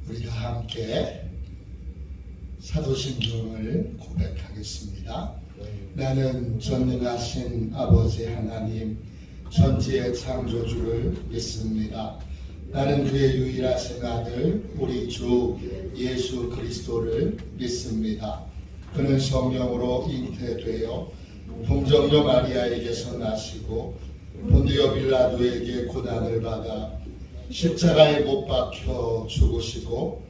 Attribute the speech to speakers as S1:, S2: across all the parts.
S1: 우리 다 함께 사도신경을 고백하겠습니다. 나는 전능하신 아버지 하나님 천지의 창조주를 믿습니다. 나는 그의 유일하신 아들 우리 주 예수 그리스도를 믿습니다. 그는 성령으로 잉태되어 동정녀 마리아에게서 나시고 본디오 빌라도에게 고난을 받아 십자가에 못 박혀 죽으시고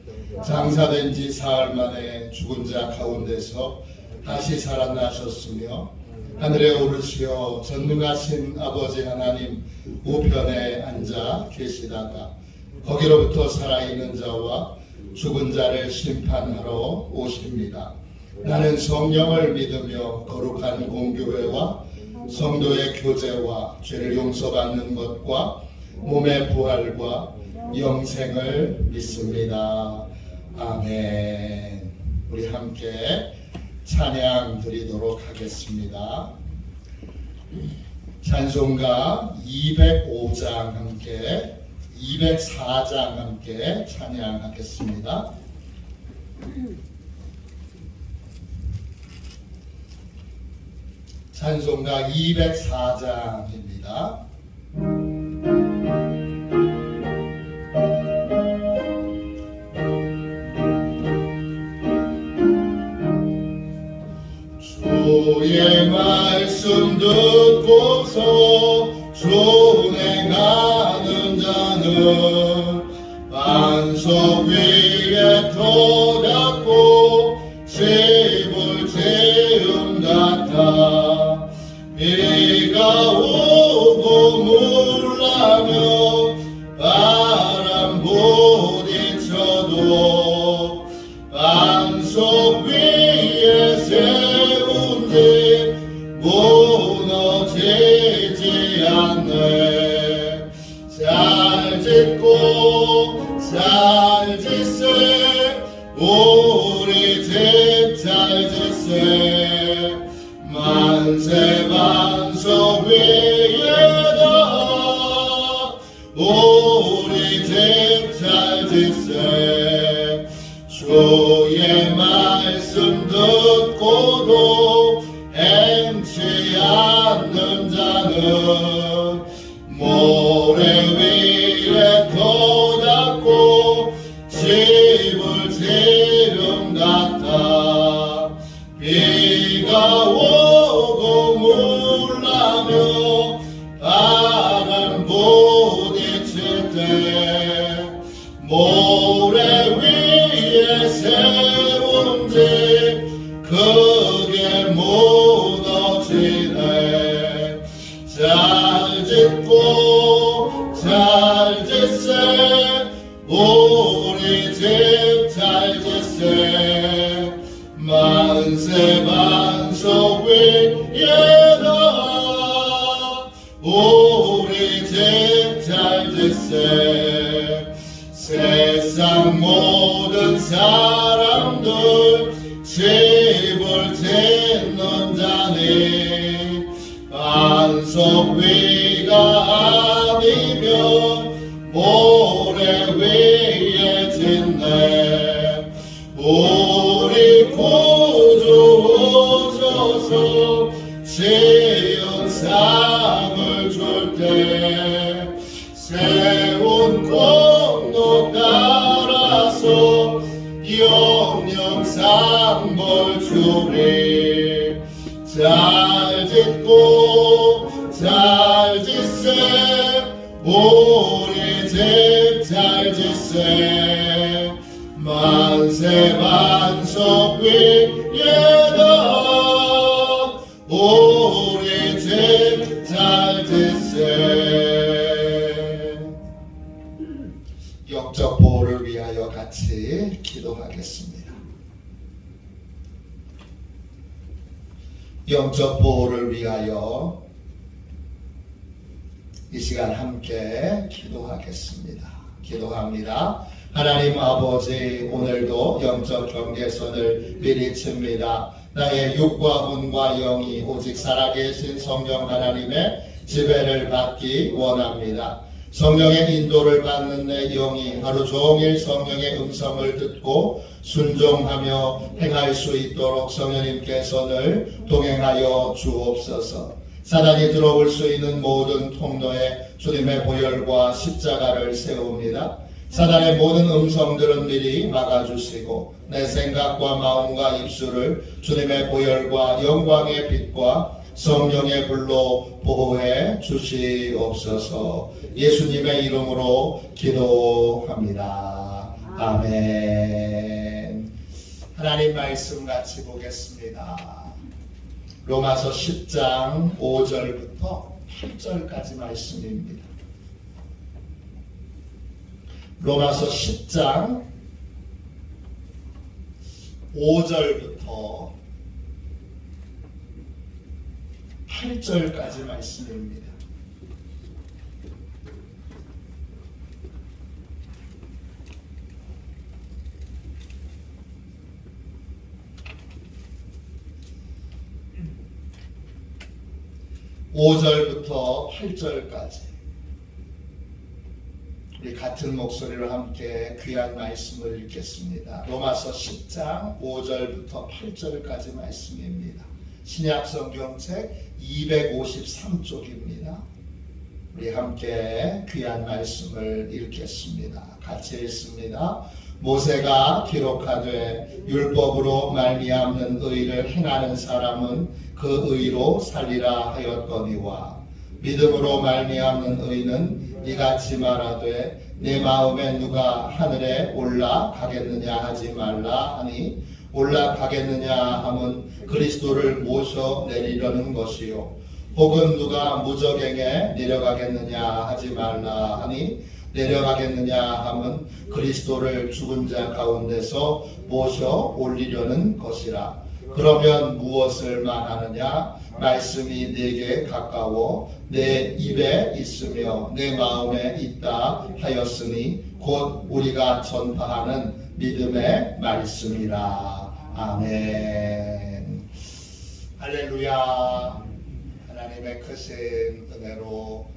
S1: 장사된 지 사흘 만에 죽은 자 가운데서 다시 살아나셨으며 하늘에 오르시어 전능하신 아버지 하나님 우편에 앉아 계시다가 거기로부터 살아있는 자와 죽은 자를 심판하러 오십니다. 나는 성령을 믿으며 거룩한 공교회와 성도의 교제와 죄를 용서받는 것과 몸의 부활과 영생을 믿습니다. 아멘. 우리 함께 찬양 드리도록 하겠습니다. 찬송가 205장 함께 204장 함께 찬양하겠습니다. 찬송가 204장입니다. 주의 말씀 듣고서 준행하는 자는 반석 위에 터잡고 씹을 재음 같아 비가 오고 물나며 바람 부딪혀도 반석 위에 세운 집 무너지지 않네. 잘 짓고 잘 짓세 우리 집 잘 짓세 만세 반석 위에다 우리 집 잘 짓세 주의 말씀 듣고도 행치 않는 자는 모래 위에 터잡고 집을 지름 같아 비가 오고 물나며 바람 부딪힐 때 모래 위에 세운 집 크게 무너지네. 잘 짓고 잘 짓세 우리 집 잘 짓세 만세 반석 위에다 우리 집 잘 짓세 세상 모든 사람들 집을 짓는 자니 반석 위가 아니면 모래 위에 짓네. 우리 구주 오셔서 지은 상을 줄 때 세운 공로 따라서 영영 상벌 주리. 잘 짓고 잘 짓세 우리 집 잘 짓세 만세 반석 위에다 우리 집 잘 짓세. 영적 보호를 위하여 같이 기도하겠습니다. 영적 보호를 위하여 이 시간 함께 기도하겠습니다. 기도합니다. 하나님 아버지, 오늘도 영적 경계선을 미리 칩니다. 나의 육과魂과 영이 오직 살아계신 성령 하나님의 지배를 받기 원합니다. 성령의 인도를 받는 내 영이 하루 종일 성령의 음성을 듣고 순종하며 행할 수 있도록 성령님께서 늘 동행하여 주옵소서. 사단이 들어올 수 있는 모든 통로에 주님의 보혈과 십자가를 세웁니다. 사단의 모든 음성들은 미리 막아주시고 내 생각과 마음과 입술을 주님의 보혈과 영광의 빛과 성령의 불로 보호해 주시옵소서. 예수님의 이름으로 기도합니다. 아멘. 하나님 말씀 같이 보겠습니다. 로마서 10장 5절부터 8절까지 말씀입니다. 로마서 10장 5절부터 8절까지 말씀입니다. (5절부터) (8절까지) 우리 같은 목소리로 함께 귀한 말씀을 읽겠습니다. 로마서 10장 5절부터 8절까지 말씀입니다. 신약성경책 253쪽입니다. 우리 함께 귀한 말씀을 읽겠습니다. 같이 읽습니다. 모세가 기록하되 율법으로 말미암는 의를 행하는 사람은 그 의로 살리라 하였거니와 믿음으로 말미암는 의는 이같이 말하되 내 마음에 누가 하늘에 올라가겠느냐 하지 말라 하니 올라가겠느냐 함은 그리스도를 모셔 내리려는 것이요 혹은 누가 무저갱에 내려가겠느냐 하지 말라 하니 내려가겠느냐 함은 그리스도를 죽은 자 가운데서 모셔 올리려는 것이라. 그러면 무엇을 말하느냐? 말씀이 내게 가까워 내 입에 있으며 내 마음에 있다 하였으니 곧 우리가 전파하는 믿음의 말씀이라. 아멘. 할렐루야. 하나님의 크신 은혜로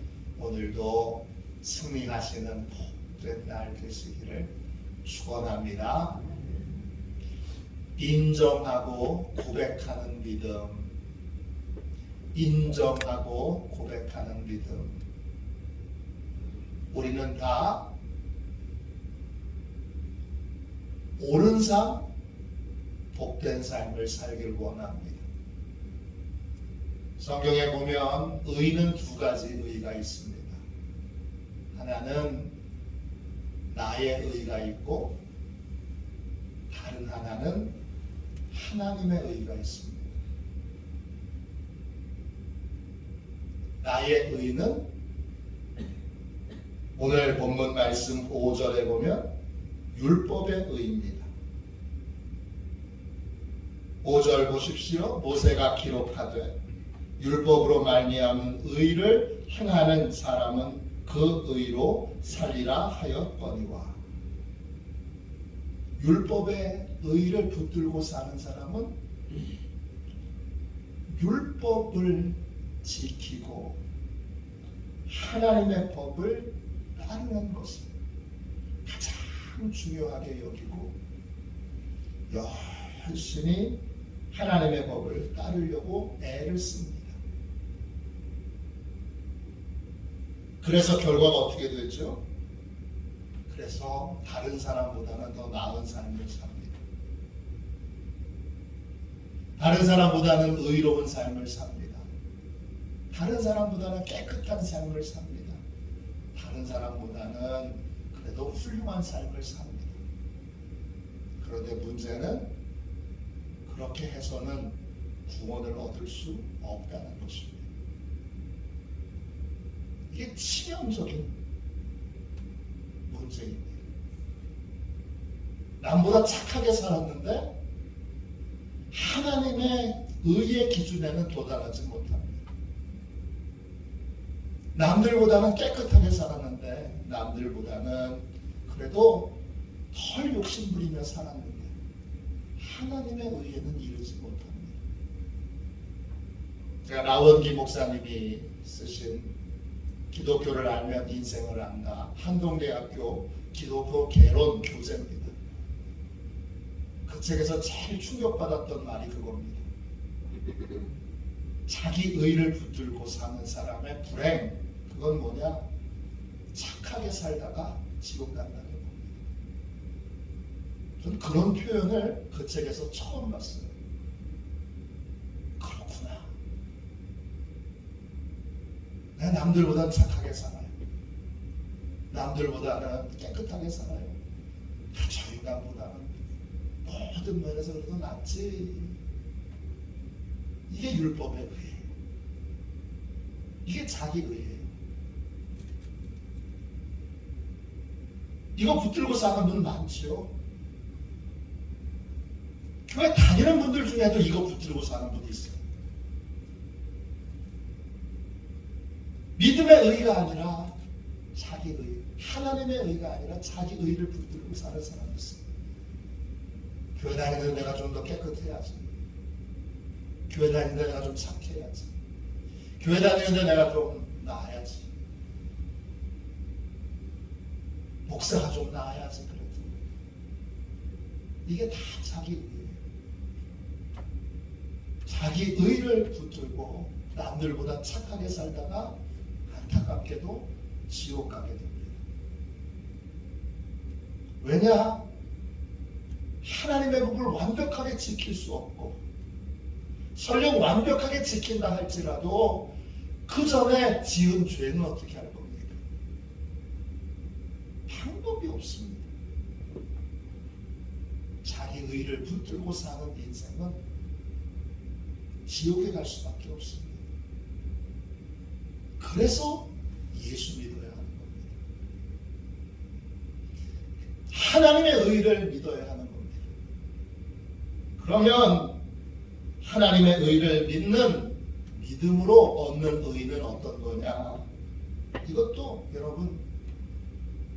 S1: 오늘도 승리하시는 복된 날 되시기를 축원합니다. 인정하고 고백하는 믿음, 인정하고 고백하는 믿음. 우리는 다 옳은 삶, 복된 삶을 살길 원합니다. 성경에 보면 의는 두 가지 의가 있습니다. 하나는 나의 의가 있고 다른 하나는 하나님의 의가 있습니다. 나의 의는 오늘 본문 말씀 5절에 보면 율법의 의입니다. 5절 보십시오. 모세가 기록하되 율법으로 말미암은 의를 행하는 사람은 그 의로 살리라 하였거니와. 율법의 의를 붙들고 사는 사람은 율법을 지키고 하나님의 법을 따르는 것을 가장 중요하게 여기고 열심히 하나님의 법을 따르려고 애를 씁니다. 그래서 결과가 어떻게 됐죠? 그래서 다른 사람보다는 더 나은 삶을 삽니다. 다른 사람보다는 의로운 삶을 삽니다. 다른 사람보다는 깨끗한 삶을 삽니다. 다른 사람보다는 그래도 훌륭한 삶을 삽니다. 그런데 문제는 그렇게 해서는 구원을 얻을 수 없다는 것입니다. 이게 치명적인 문제입니다. 남보다 착하게 살았는데 하나님의 의의 기준에는 도달하지 못합니다. 남들보다는 깨끗하게 살았는데 남들보다는 그래도 덜 욕심부리며 살았는데 하나님의 의에는 이르지 못합니다. 제가 라원기 목사님이 쓰신 기독교를 알면 인생을 안다. 한동대학교 기독교 개론 교재입니다. 그 책에서 제일 충격받았던 말이 그겁니다. 자기 의를 붙들고 사는 사람의 불행, 그건 뭐냐? 착하게 살다가 지옥 간다는 겁니다. 저는 그런 표현을 그 책에서 처음 봤어요. 그렇구나. 내가 남들보다 착하게 살아요. 남들보다는 깨끗하게 살아요. 저 인간보다는 모든 면에서 그래도 낫지. 이게 율법의 의예요. 이게 자기 의예요. 이거 붙들고 사는 분 많죠. 교회 다니는 분들 중에도 이거 붙들고 사는 분이 있어요. 믿음의 의가 아니라 자기 의, 하나님의 의가 아니라 자기 의를 붙들고 사는 사람이 있어요. 교회 다니는데 내가 좀 더 깨끗해야지. 교회 다니는데 내가 좀 착해야지. 교회 다니는데 내가 좀 나아야지. 목사가 좀 나아야지. 그래도 이게 다 자기 의예요. 자기 의를 붙들고 남들보다 착하게 살다가 안타깝게도 지옥 가게 됩니다. 왜냐? 하나님의 법을 완벽하게 지킬 수 없고 설령 완벽하게 지킨다 할지라도 그 전에 지은 죄는 어떻게 할 겁니까? 방법이 없습니다. 자기 의를 붙들고 사는 인생은 지옥에 갈 수밖에 없습니다. 그래서 예수 믿어야 하는 겁니다. 하나님의 의를 믿어야 하는 겁니다. 그러면 하나님의 의를 믿는 믿음으로 얻는 의는 어떤 거냐? 이것도 여러분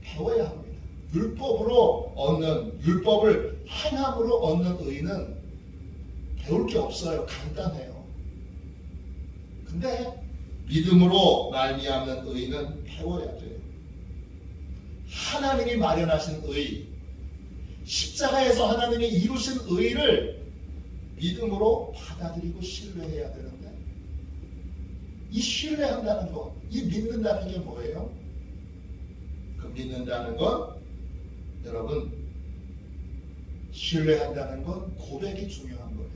S1: 배워야 합니다. 율법으로 얻는, 율법을 행함으로 얻는 의는 배울 게 없어요. 간단해요. 근데 믿음으로 말미암는 의는 배워야 돼요. 하나님이 마련하신 의, 십자가에서 하나님이 이루신 의를 믿음으로 받아들이고 신뢰해야 되는데, 이 신뢰한다는 것, 이 믿는다는 게 뭐예요? 그 믿는다는 건 여러분, 신뢰한다는 건 고백이 중요한 거예요.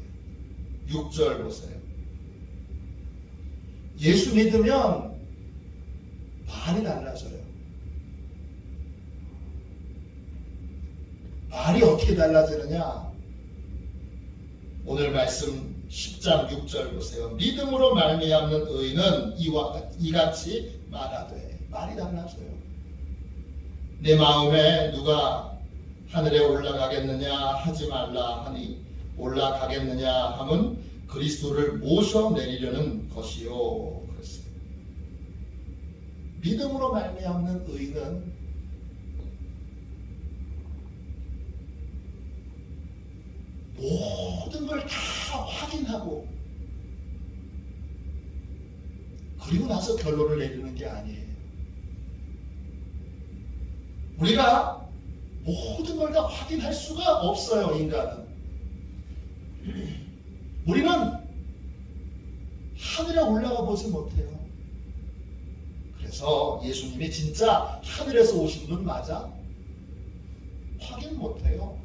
S1: 6절 보세요. 예수 믿으면 말이 달라져요. 말이 어떻게 달라지느냐? 오늘 말씀 10장 6절 보세요. 믿음으로 말미암는 의는 이같이 말하되, 말이 달라져요. 내 마음에 누가 하늘에 올라가겠느냐 하지 말라 하니 올라가겠느냐 함은 그리스도를 모셔 내리려는 것이요. 그랬어요. 믿음으로 말미암는 의는 모든 걸 다 확인하고 그리고 나서 결론을 내리는 게 아니에요. 우리가 모든 걸 다 확인할 수가 없어요, 인간은. 우리는 하늘에 올라가 보지 못해요. 그래서 예수님이 진짜 하늘에서 오신 분 맞아? 확인 못해요.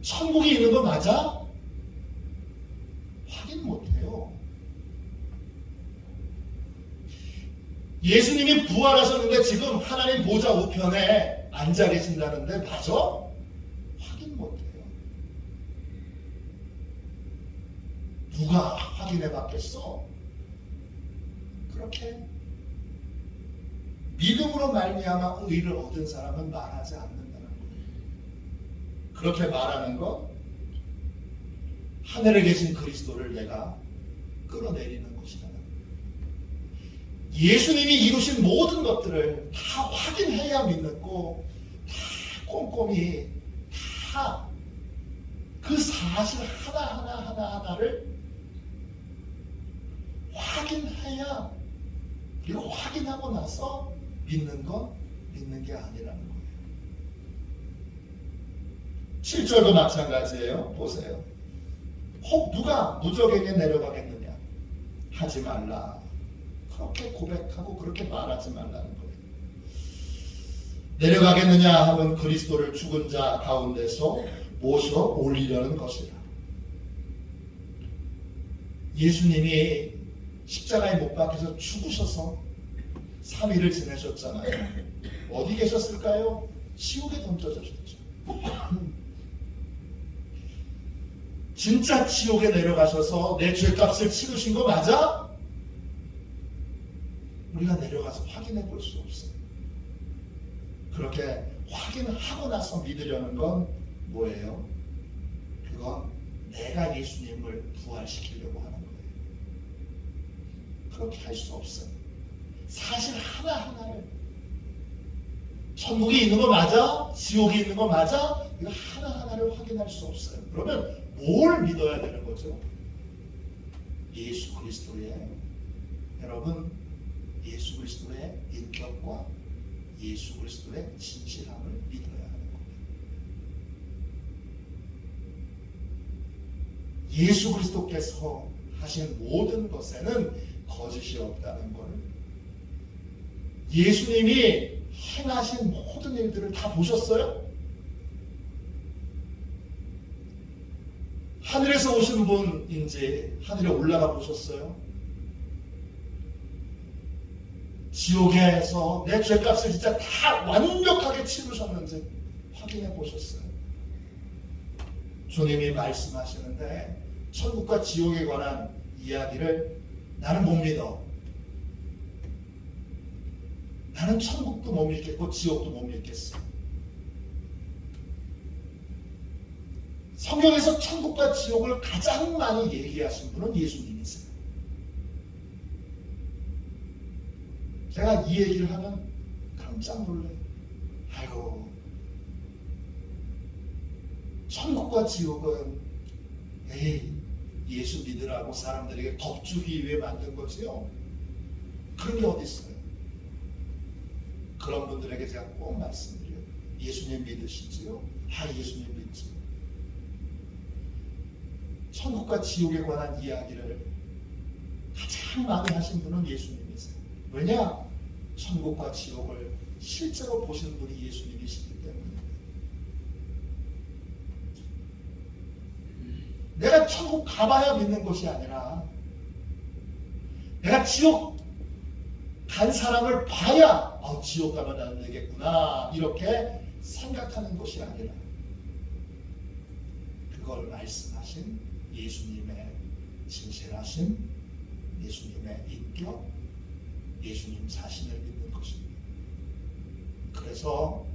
S1: 천국이 있는 거 맞아? 확인 못해요. 예수님이 부활하셨는데 지금 하나님 보좌 우편에 앉아 계신다는데 맞아? 확인 못해요. 누가 확인해 봤겠어? 그렇게 믿음으로 말미암아 의를 얻은 사람은 말하지 않는다는 거예요. 그렇게 말하는 건 하늘에 계신 그리스도를 내가 끌어내리는 것이다. 예수님이 이루신 모든 것들을 다 확인해야 믿는 거, 다 꼼꼼히 다 그 사실 하나하나를 확인해야 그리고 확인하고 나서 믿는 건 믿는 게 아니라는 거예요. 7절도 마찬가지예요. 보세요. 혹 누가 무적에게 내려가겠느냐? 하지 말라. 그렇게 고백하고 그렇게 말하지 말라는 거예요. 내려가겠느냐 하면 그리스도를 죽은 자 가운데서 모셔 올리려는 것이라. 예수님이 십자가에 못 박혀서 죽으셔서 3일을 지내셨잖아요. 어디 계셨을까요? 지옥에 던져졌죠. 진짜 지옥에 내려가셔서 내 죄값을 치르신 거 맞아? 우리가 내려가서 확인해 볼 수 없어요. 그렇게 확인하고 나서 믿으려는 건 뭐예요? 그건 내가 예수님을 부활시키려고 하는 거예요. 그렇게 할 수 없어요. 사실 하나하나를, 천국이 있는 거 맞아? 지옥이 있는 거 맞아? 이거 하나하나를 확인할 수 없어요. 그러면 뭘 믿어야 되는 거죠? 예수 그리스도의, 여러분, 예수 그리스도의 인격과 예수 그리스도의 진실함을 믿어야 하는 거예요. 예수 그리스도께서 하신 모든 것에는 거짓이 없다는 걸, 예수님이 행하신 모든 일들을 다 보셨어요? 하늘에서 오신 분인지 하늘에 올라가 보셨어요? 지옥에서 내 죄값을 진짜 다 완벽하게 치르셨는지 확인해 보셨어요? 주님이 말씀하시는데 천국과 지옥에 관한 이야기를 나는 못 믿어. 나는 천국도 못 믿겠고 지옥도 못 믿겠어. 성경에서 천국과 지옥을 가장 많이 얘기하신 분은 예수님이세요. 제가 이 얘기를 하면 깜짝 놀라요. 아이고, 천국과 지옥은 예수 믿으라고 사람들에게 겁주기 위해 만든 거지요. 그런 게 어디 있어요? 그런 분들에게 제가 꼭 말씀드려요. 예수님 믿으시지요? 예수님 믿지. 천국과 지옥에 관한 이야기를 가장 많이 하신 분은 예수님이세요. 왜냐? 천국과 지옥을 실제로 보신 분이 예수님이시기 때문에. 내가 천국 가봐야 믿는 것이 아니라 내가 지옥 간 사람을 봐야 지옥 가면 안 되겠구나 이렇게 생각하는 것이 아니라 그걸 말씀하신 예수님의 진실하신 예수님의 인격, 예수님 자신을 믿는 것입니다. 그래서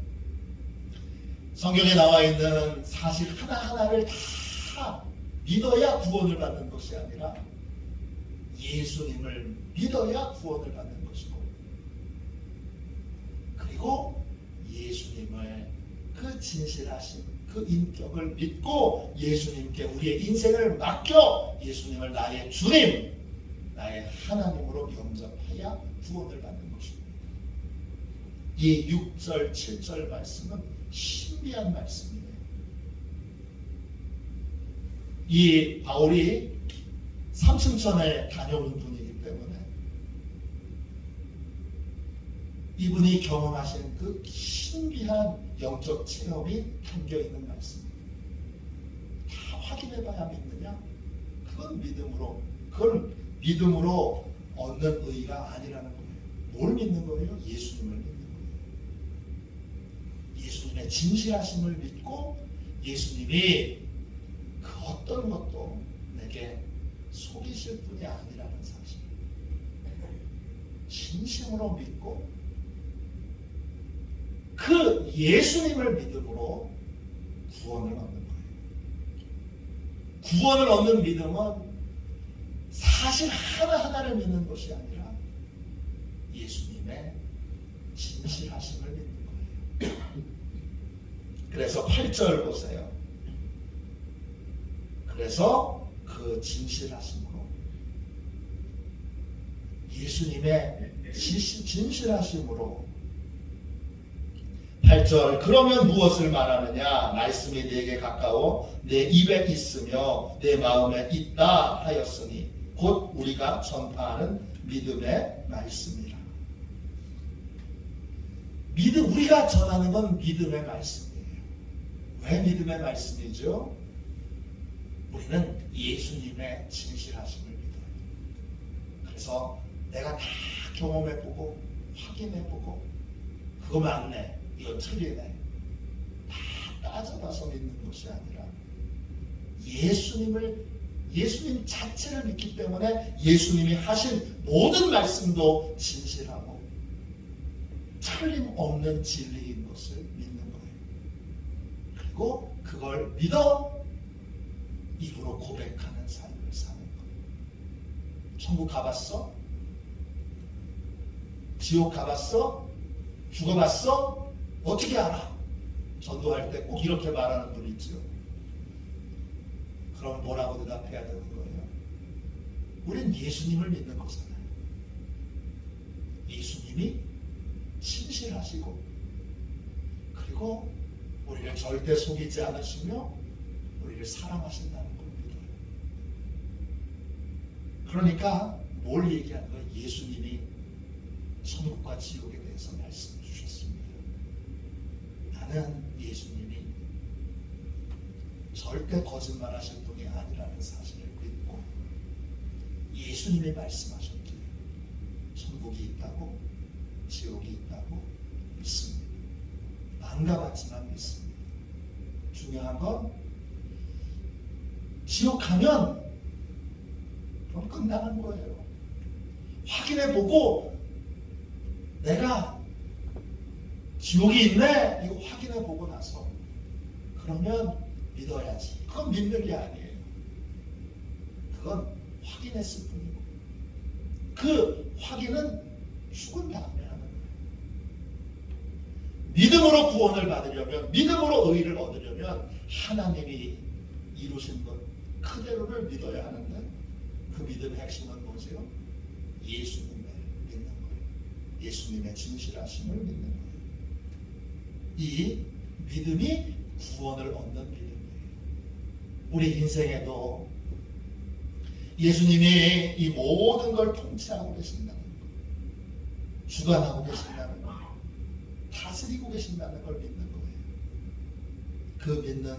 S1: 성경에 나와 있는 사실 하나하나를 다 믿어야 구원을 받는 것이 아니라 예수님을 믿어야 구원을 받는 것이고, 그리고 예수님을 그 진실하신 그 인격을 믿고 예수님께 우리의 인생을 맡겨 예수님을 나의 주님, 나의 하나님으로 영접해야 구원을 받는 것입니다. 이 6절, 7절 말씀은 신비한 말씀이에요. 이 바울이 삼층천에 다녀온 분이기 때문에 이분이 경험하신 그 신비한 영적 체험이 담겨있는 말씀입니다. 다 확인해봐야 믿느냐? 그건 믿음으로 얻는 의가 아니라는 거예요. 뭘 믿는 거예요? 예수님을 믿는 거예요. 예수님의 진실하심을 믿고 예수님이 그 어떤 것도 내게 속이실 분이 아니라는 사실, 진심으로 믿고 그 예수님을 믿음으로 구원을 얻는 거예요. 구원을 얻는 믿음은 사실 하나하나를 믿는 것이 아니라 예수님의 진실하심을 믿는 거예요. 그래서 8절 보세요. 그래서 그 진실하심으로 예수님의 진실하심으로 8절 그러면 무엇을 말하느냐 말씀이 내게 가까워 내 입에 있으며 내 마음에 있다 하였으니 곧 우리가 전파하는 믿음의 말씀이라. 우리가 전하는 건 믿음의 말씀이에요. 왜 믿음의 말씀이죠? 우리는 예수님의 진실하심을 믿어요. 그래서 내가 다 경험해보고 확인해보고 그거 맞네, 이거 틀리네, 다 따져봐서 믿는 것이 아니라 예수님 자체를 믿기 때문에 예수님이 하신 모든 말씀도 진실하고 틀림없는 진리인 것을 믿는 거예요. 그리고 그걸 믿어 입으로 고백하는 삶을 사는 거예요. 천국 가봤어? 지옥 가봤어? 죽어봤어? 어떻게 알아? 전도할 때 꼭 이렇게 말하는 분 있죠. 그럼 뭐라고 대답해야 되는 거예요? 우린 예수님을 믿는 거잖아요. 예수님이 신실하시고 그리고 우리를 절대 속이지 않으시며 우리를 사랑하신다는 걸 믿어요. 그러니까 뭘 얘기하는 거예요? 예수님이 천국과 지옥에 대해서 말씀해 주셨습니다. 나는 예수님이 절대 거짓말하실 분이 아니라는 사실을 믿고 예수님이 말씀하셨기에 천국이 있다고 지옥이 있다고 믿습니다. 안 가봤지만 믿습니다. 중요한 건 지옥 가면 그럼 끝나는 거예요. 확인해보고 내가 지옥이 있네 이거 확인해보고 나서 그러면 믿어야지. 그건 믿는 게 아니에요. 그건 확인했을 뿐이고 그 확인은 죽은 다음에 하는 거예요. 믿음으로 구원을 받으려면 믿음으로 의를 얻으려면 하나님이 이루신 것 그대로를 믿어야 하는데 그 믿음의 핵심은 뭐죠? 예수님을 믿는 거예요. 예수님의 진실하심을 믿는 거예요. 이 믿음이 구원을 얻는 믿음이에요. 우리 인생에도 예수님이 이 모든 걸 통치하고 계신다는 것, 주관하고 계신다는 것, 다스리고 계신다는 걸 믿는 거예요. 그 믿는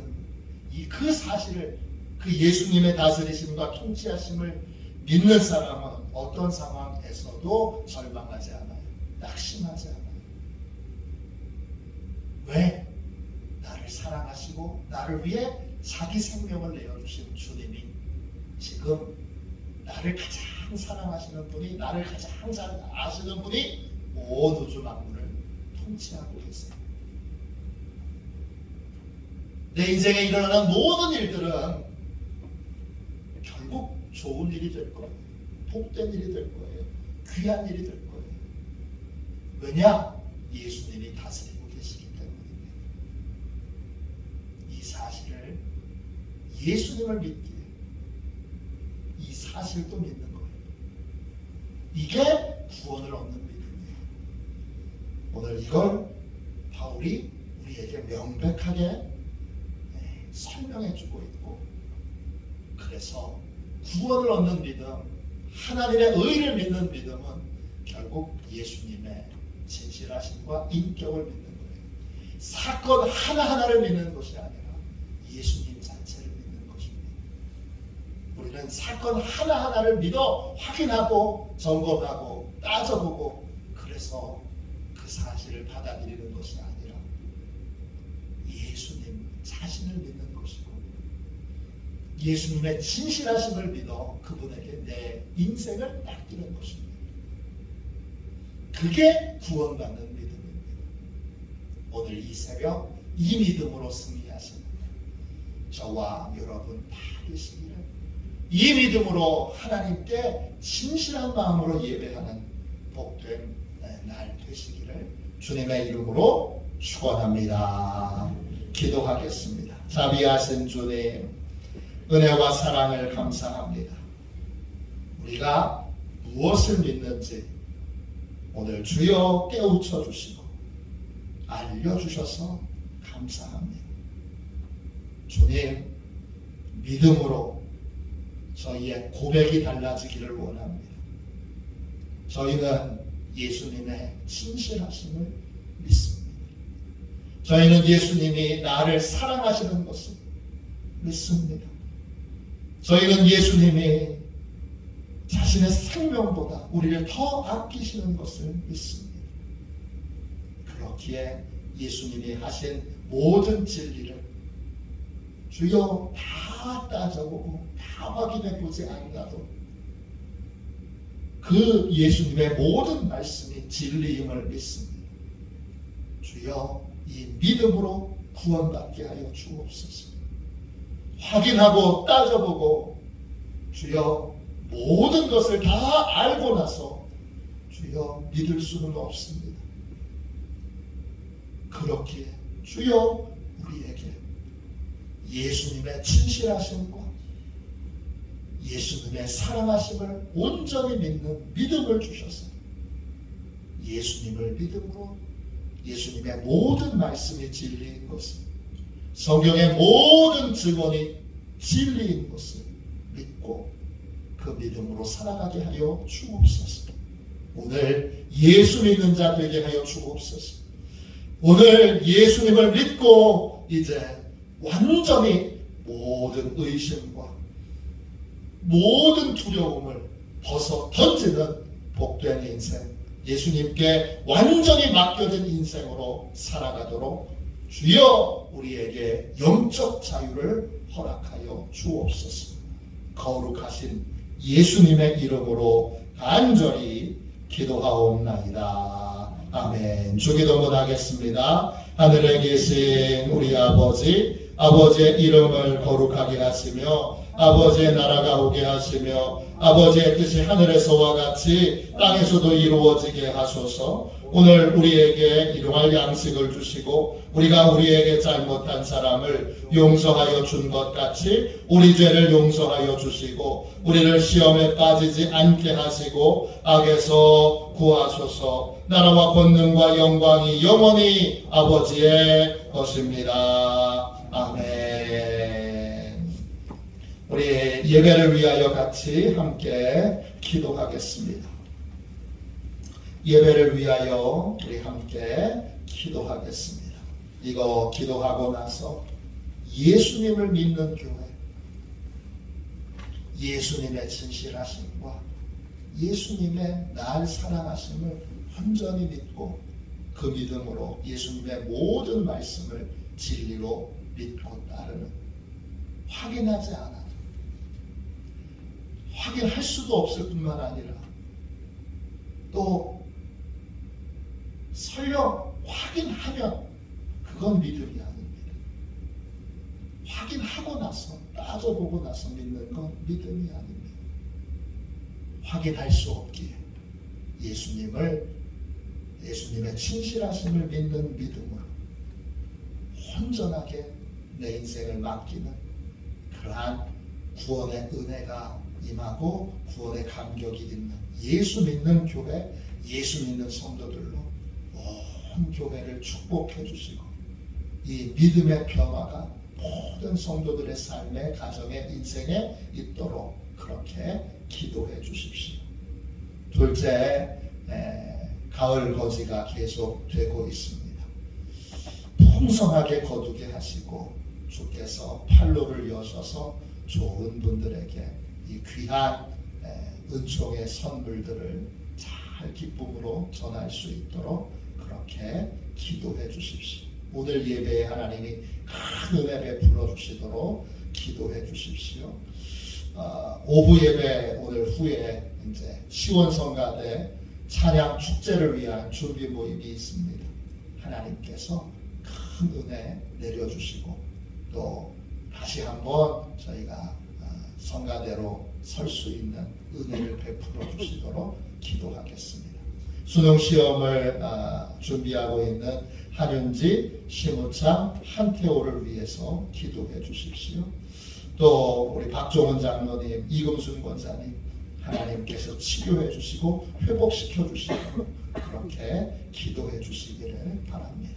S1: 그 사실을 그 예수님의 다스리심과 통치하심을 믿는 사람은 어떤 상황에서도 절망하지 않아요. 낙심하지 않아요. 왜? 나를 사랑하시고 나를 위해 자기 생명을 내어주신 주님이 지금 나를 가장 사랑하시는 분이 나를 가장 잘 아시는 분이 온 우주 만물을 통치하고 계세요. 내 인생에 일어나는 모든 일들은 결국 좋은 일이 될 거예요. 복된 일이 될 거예요. 귀한 일이 될 거예요. 왜냐? 예수님이 다스리고 계시기 때문입니다. 이 사실을 예수님을 믿기에 이 사실도 믿는 거예요. 이게 구원을 얻는 믿음이에요. 오늘 이걸 바울이 우리에게 명백하게 설명해 주고 있고 그래서 구원을 얻는 믿음, 하나님의 의를 믿는 믿음은 결국 예수님의 진실하심과 인격을 믿는 거예요. 사건 하나하나를 믿는 것이 아니라 예수님 자체를 믿는 것입니다. 우리는 사건 하나하나를 믿어 확인하고 점검하고 따져보고 그래서 그 사실을 받아들이는 것이 아니라 예수님 자신을 믿는 것이고 예수님의 진실하심을 믿어 그분에게 내 인생을 맡기는 것입니다. 그게 구원받는 믿음입니다. 오늘 이 새벽 이 믿음으로 승리하시는 저와 여러분 다 되시기를 이 믿음으로 하나님께 진실한 마음으로 예배하는 복된 날 되시기를 주님의 이름으로 축원합니다. 기도하겠습니다. 자비하신 주님 은혜와 사랑을 감사합니다. 우리가 무엇을 믿는지 오늘 주여 깨우쳐 주시고 알려주셔서 감사합니다. 주님, 믿음으로 저희의 고백이 달라지기를 원합니다. 저희는 예수님의 진실하심을 믿습니다. 저희는 예수님이 나를 사랑하시는 것을 믿습니다. 저희는 예수님이 자신의 생명보다 우리를 더 아끼시는 것을 믿습니다. 그렇기에 예수님이 하신 모든 진리를 주여 다 따져보고 다 확인해보지 않아도 그 예수님의 모든 말씀이 진리임을 믿습니다. 주여 이 믿음으로 구원받게 하여 주옵소서. 확인하고 따져보고 주여 모든 것을 다 알고 나서 주여 믿을 수는 없습니다. 그렇기에 주여 우리에게 예수님의 진실하심과 예수님의 사랑하심을 온전히 믿는 믿음을 주셔서 예수님을 믿음으로 예수님의 모든 말씀이 진리인 것을, 성경의 모든 증언이 진리인 것을 믿고 그 믿음으로 살아가게 하여 주옵소서. 오늘 예수 믿는 자 되게 하여 주옵소서. 오늘 예수님을 믿고 이제 완전히 모든 의심과 모든 두려움을 벗어 던지는 복된 인생, 예수님께 완전히 맡겨진 인생으로 살아가도록 주여 우리에게 영적 자유를 허락하여 주옵소서. 거룩하신 예수님의 이름으로 간절히 기도하옵나이다. 아멘. 주기도문 하겠습니다. 하늘에 계신 우리 아버지, 아버지의 이름을 거룩하게 하시며 아버지의 나라가 오게 하시며 아버지의 뜻이 하늘에서와 같이 땅에서도 이루어지게 하소서. 오늘 우리에게 일용할 양식을 주시고 우리가 우리에게 잘못한 사람을 용서하여 준 것 같이 우리 죄를 용서하여 주시고 우리를 시험에 빠지지 않게 하시고 악에서 구하소서. 나라와 권능과 영광이 영원히 아버지의 것입니다. 아멘. 우리 예배를 위하여 같이 함께 기도하겠습니다. 예배를 위하여 우리 함께 기도하겠습니다. 이거 기도하고 나서 예수님을 믿는 교회, 예수님의 진실하심과 예수님의 날 사랑하심을 온전히 믿고 그 믿음으로 예수님의 모든 말씀을 진리로 믿고 따르는, 확인하지 않아도 확인할 수도 없을 뿐만 아니라 또 설령 확인하면 그건 믿음이 아닙니다. 확인하고 나서 따져보고 나서 믿는 건 믿음이 아닙니다. 확인할 수 없기에 예수님의 진실하심을 믿는 믿음으로 온전하게 내 인생을 맡기는 그러한 구원의 은혜가 임하고 구원의 감격이 있는 예수 믿는 교회, 예수 믿는 성도들로 온 교회를 축복해 주시고 이 믿음의 변화가 모든 성도들의 삶의 가정의 인생에 있도록 그렇게 기도해 주십시오. 둘째, 가을 거지가 계속되고 있습니다. 풍성하게 거두게 하시고 주께서 팔로를 여셔서 좋은 분들에게 이 귀한 은총의 선물들을 잘 기쁨으로 전할 수 있도록 그렇게 기도해 주십시오. 오늘 예배에 하나님이 큰 은혜 베풀어 주시도록 기도해 주십시오. 오후 예배 오늘 후에 이제 시원성가대 찬양 축제를 위한 준비 모임이 있습니다. 하나님께서 큰 은혜 내려주시고 또 다시 한번 저희가 성가대로 설 수 있는 은혜를 베풀어 주시도록 기도하겠습니다. 수능 시험을 준비하고 있는 한윤지, 심우창, 한태호를 위해서 기도해 주십시오. 또 우리 박종원 장로님, 이금순 권사님 하나님께서 치료해 주시고 회복시켜 주시고 그렇게 기도해 주시기를 바랍니다.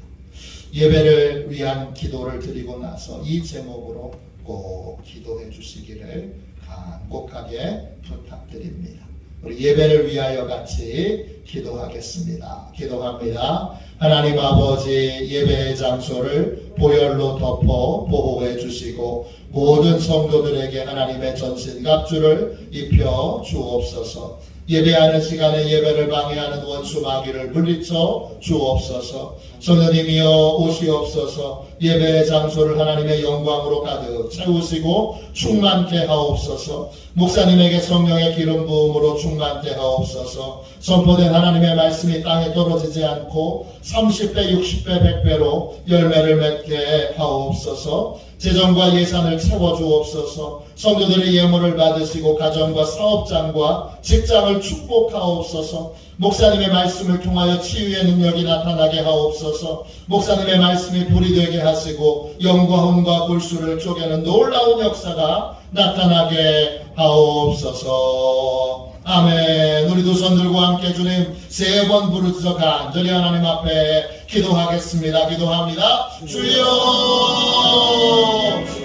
S1: 예배를 위한 기도를 드리고 나서 이 제목으로 꼭 기도해 주시기를 간곡하게 부탁드립니다. 우리 예배를 위하여 같이 기도하겠습니다. 기도합니다. 하나님 아버지, 예배의 장소를 보혈로 덮어 보호해 주시고 모든 성도들에게 하나님의 전신갑주를 입혀 주옵소서. 예배하는 시간에 예배를 방해하는 원수 마귀를 물리쳐 주옵소서. 성령님이여 오시옵소서. 예배의 장소를 하나님의 영광으로 가득 채우시고 충만케 하옵소서. 목사님에게 성령의 기름 부음으로 충만케 하옵소서. 선포된 하나님의 말씀이 땅에 떨어지지 않고 30배, 60배, 100배로 열매를 맺게 하옵소서. 재정과 예산을 채워주옵소서. 성도들의 예물을 받으시고 가정과 사업장과 직장을 축복하옵소서. 목사님의 말씀을 통하여 치유의 능력이 나타나게 하옵소서. 목사님의 말씀이 불이 되게 하시고 영과 혼과 골수를 쪼개는 놀라운 역사가 나타나게 하옵소서. 아멘. 우리 두 손 들고 함께 주님 3번 부르짖어 간절히 하나님 앞에 기도하겠습니다. 기도합니다. 주여,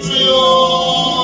S1: 주여.